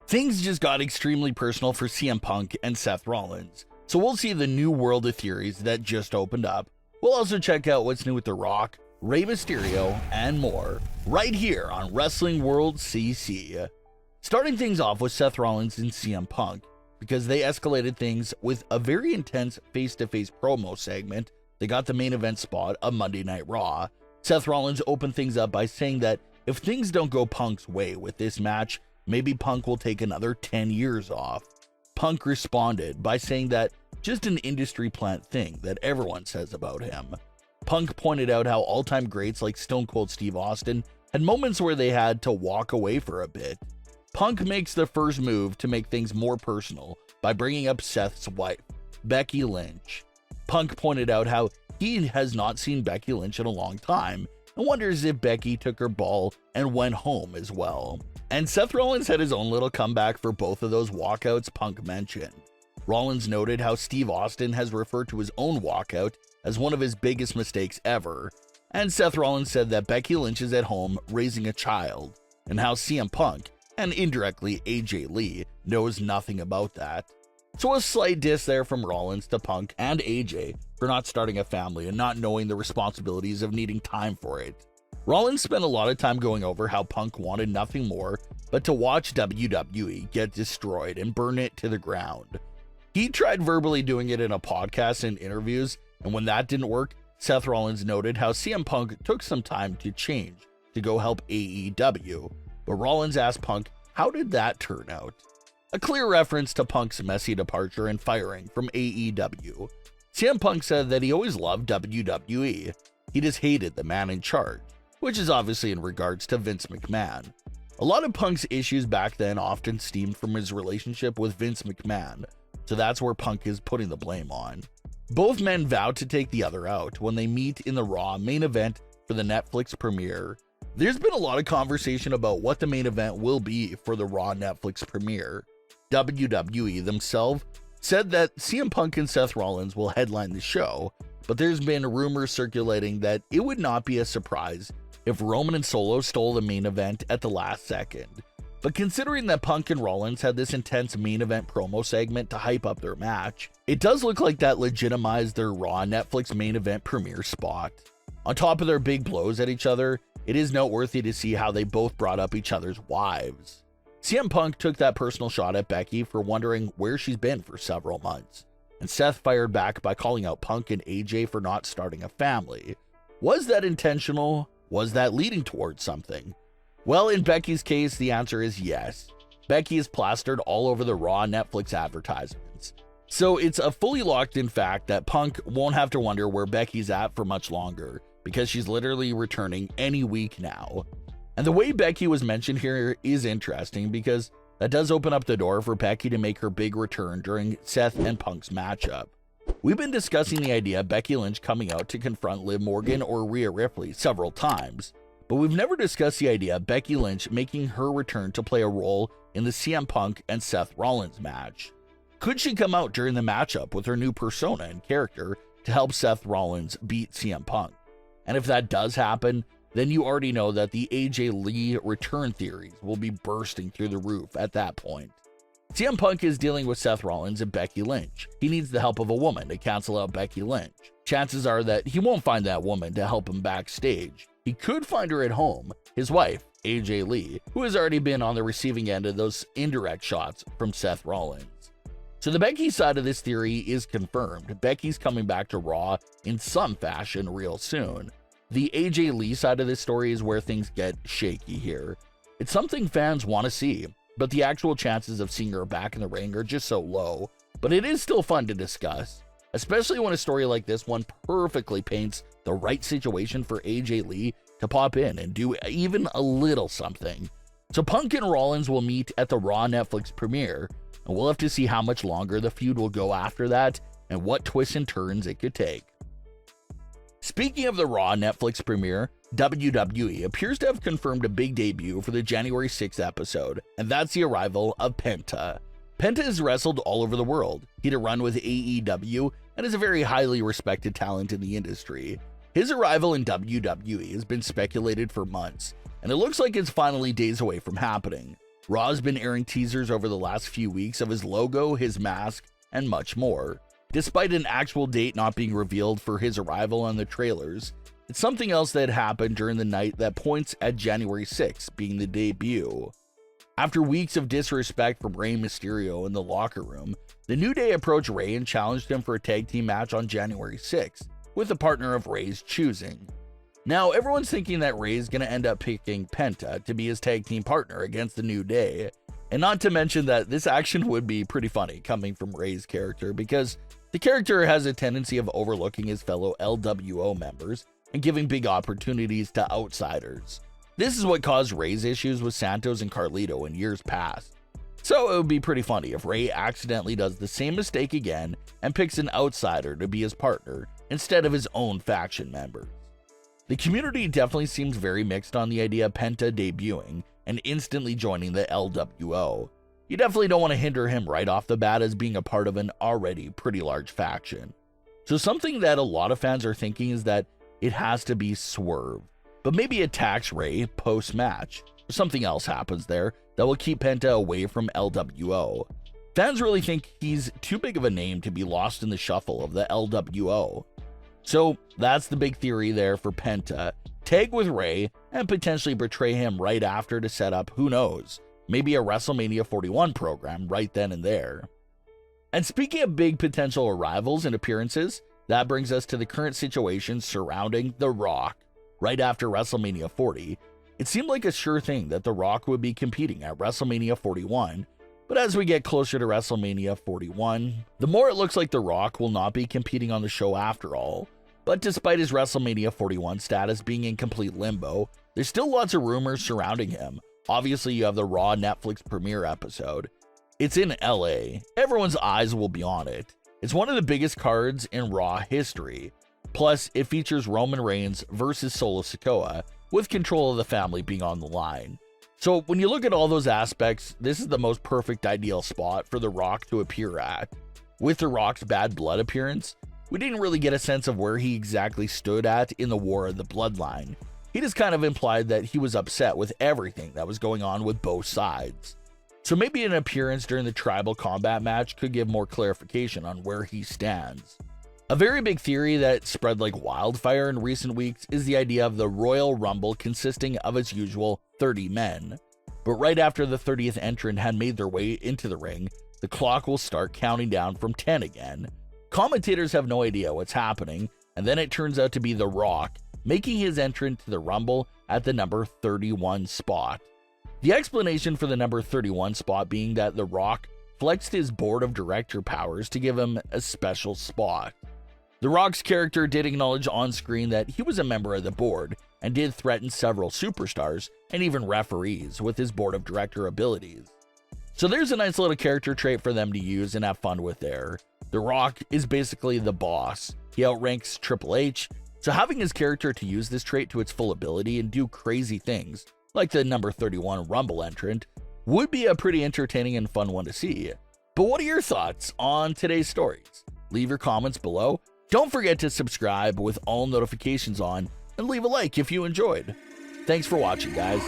Things just got extremely personal for CM Punk and Seth Rollins, so we'll see the new world of theories that just opened up. We'll also check out what's new with The Rock, Rey Mysterio, and more, right here on Wrestling World CC. Starting things off with Seth Rollins and CM Punk, because they escalated things with a very intense face-to-face promo segment. They got the main event spot of Monday Night Raw. Seth Rollins opened things up by saying that if things don't go Punk's way with this match, maybe Punk will take another 10 years off. Punk responded by saying that just an industry plant thing that everyone says about him. Punk pointed out how all-time greats like Stone Cold Steve Austin had moments where they had to walk away for a bit. Punk makes the first move to make things more personal by bringing up Seth's wife, Becky Lynch. Punk pointed out how he has not seen Becky Lynch in a long time and wonders if Becky took her ball and went home as well. And Seth Rollins had his own little comeback for both of those walkouts Punk mentioned. Rollins noted how Steve Austin has referred to his own walkout as one of his biggest mistakes ever, and Seth Rollins said that Becky Lynch is at home raising a child, and how CM Punk, and indirectly AJ Lee, knows nothing about that. So a slight diss there from Rollins to Punk and AJ for not starting a family and not knowing the responsibilities of needing time for it. Rollins spent a lot of time going over how Punk wanted nothing more but to watch WWE get destroyed and burn it to the ground. He tried verbally doing it in a podcast and interviews, and when that didn't work, Seth Rollins noted how CM Punk took some time to change to go help AEW, but Rollins asked Punk, how did that turn out? A clear reference to Punk's messy departure and firing from AEW. CM Punk said that he always loved WWE, he just hated the man in charge, which is obviously in regards to Vince McMahon. A lot of Punk's issues back then often stemmed from his relationship with Vince McMahon, so that's where Punk is putting the blame on. Both men vowed to take the other out when they meet in the Raw main event for the Netflix premiere. There's been a lot of conversation about what the main event will be for the Raw Netflix premiere. WWE themselves said that CM Punk and Seth Rollins will headline the show, but there's been rumors circulating that it would not be a surprise if Roman and Solo stole the main event at the last second. But considering that Punk and Rollins had this intense main event promo segment to hype up their match, it does look like that legitimized their Raw Netflix main event premiere spot. On top of their big blows at each other, it is noteworthy to see how they both brought up each other's wives. CM Punk took that personal shot at Becky for wondering where she's been for several months, and Seth fired back by calling out Punk and AJ for not starting a family. Was that intentional? Was that leading towards something? Well, in Becky's case, the answer is yes. Becky is plastered all over the Raw Netflix advertisements. So it's a fully locked in fact that Punk won't have to wonder where Becky's at for much longer, because she's literally returning any week now. And the way Becky was mentioned here is interesting because that does open up the door for Becky to make her big return during Seth and Punk's matchup. We've been discussing the idea of Becky Lynch coming out to confront Liv Morgan or Rhea Ripley several times, but we've never discussed the idea of Becky Lynch making her return to play a role in the CM Punk and Seth Rollins match. Could she come out during the matchup with her new persona and character to help Seth Rollins beat CM Punk? And if that does happen, then you already know that the AJ Lee return theories will be bursting through the roof at that point. CM Punk is dealing with Seth Rollins and Becky Lynch. He needs the help of a woman to cancel out Becky Lynch. Chances are that he won't find that woman to help him backstage. He could find her at home, his wife, AJ Lee, who has already been on the receiving end of those indirect shots from Seth Rollins. So the Becky side of this theory is confirmed. Becky's coming back to Raw in some fashion real soon. The AJ Lee side of this story is where things get shaky here. It's something fans want to see, but the actual chances of seeing her back in the ring are just so low. But it is still fun to discuss, especially when a story like this one perfectly paints the right situation for AJ Lee to pop in and do even a little something. So Punk and Rollins will meet at the Raw Netflix premiere, and we'll have to see how much longer the feud will go after that and what twists and turns it could take. Speaking of the Raw Netflix premiere, WWE appears to have confirmed a big debut for the January 6th episode, and that's the arrival of Penta. Penta has wrestled all over the world. He had a run with AEW and is a very highly respected talent in the industry. His arrival in WWE has been speculated for months, and it looks like it's finally days away from happening. Raw has been airing teasers over the last few weeks of his logo, his mask, and much more. Despite an actual date not being revealed for his arrival on the trailers, it's something else that happened during the night that points at January 6th being the debut. After weeks of disrespect from Rey Mysterio in the locker room, the New Day approached Rey and challenged him for a tag team match on January 6th, with a partner of Rey's choosing. Now, everyone's thinking that Rey's going to end up picking Penta to be his tag team partner against the New Day, and not to mention that this action would be pretty funny coming from Rey's character, because the character has a tendency of overlooking his fellow LWO members and giving big opportunities to outsiders. This is what caused Rey's issues with Santos and Carlito in years past. So it would be pretty funny if Rey accidentally does the same mistake again and picks an outsider to be his partner instead of his own faction members. The community definitely seems very mixed on the idea of Penta debuting and instantly joining the LWO. You definitely don't want to hinder him right off the bat as being a part of an already pretty large faction. So something that a lot of fans are thinking is that it has to be Swerve, but maybe attacks Rey post-match, or something else happens there that will keep Penta away from LWO. Fans really think he's too big of a name to be lost in the shuffle of the LWO. So that's the big theory there for Penta. Tag with Rey and potentially betray him right after to set up, who knows, maybe a WrestleMania 41 program right then and there. And speaking of big potential arrivals and appearances, that brings us to the current situation surrounding The Rock. Right after WrestleMania 40, it seemed like a sure thing that The Rock would be competing at WrestleMania 41, but as we get closer to WrestleMania 41, the more it looks like The Rock will not be competing on the show after all. But despite his WrestleMania 41 status being in complete limbo, there's still lots of rumors surrounding him. Obviously, you have the Raw Netflix premiere episode. It's in LA. Everyone's eyes will be on it. It's one of the biggest cards in Raw history. Plus, it features Roman Reigns versus Solo Sikoa, with control of the family being on the line. So when you look at all those aspects, this is the most perfect ideal spot for The Rock to appear at. With The Rock's Bad Blood appearance, we didn't really get a sense of where he exactly stood at in the War of the Bloodline. He just kind of implied that he was upset with everything that was going on with both sides. So maybe an appearance during the Tribal Combat match could give more clarification on where he stands. A very big theory that spread like wildfire in recent weeks is the idea of the Royal Rumble consisting of its usual 30 men. But right after the 30th entrant had made their way into the ring, the clock will start counting down from 10 again. Commentators have no idea what's happening, and then it turns out to be The Rock making his entrance to the Rumble at the number 31 spot. The explanation for the number 31 spot being that The Rock flexed his board of director powers to give him a special spot. The Rock's character did acknowledge on screen that he was a member of the board and did threaten several superstars and even referees with his board of director abilities. So there's a nice little character trait for them to use and have fun with there. The Rock is basically the boss. He outranks Triple H, so having his character to use this trait to its full ability and do crazy things, like the number 31 Rumble entrant, would be a pretty entertaining and fun one to see. But what are your thoughts on today's stories? Leave your comments below. Don't forget to subscribe with all notifications on, and leave a like if you enjoyed. Thanks for watching, guys.